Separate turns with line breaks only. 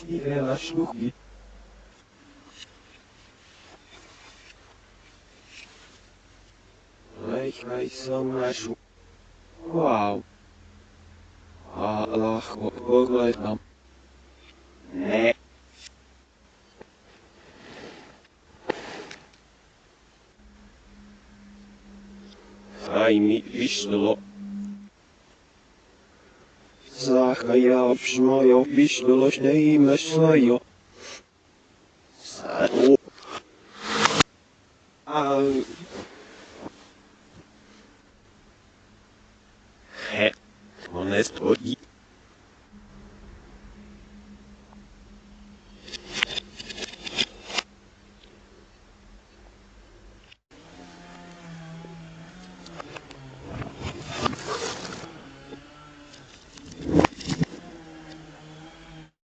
ihre Schnucki. Ich weiß so mal schon. Wow. Allah, Gott, nee. Ai, mi višlo. Zahaj, obšmojo, višlo, što imaš svojo. Sad, he, to ne stoji.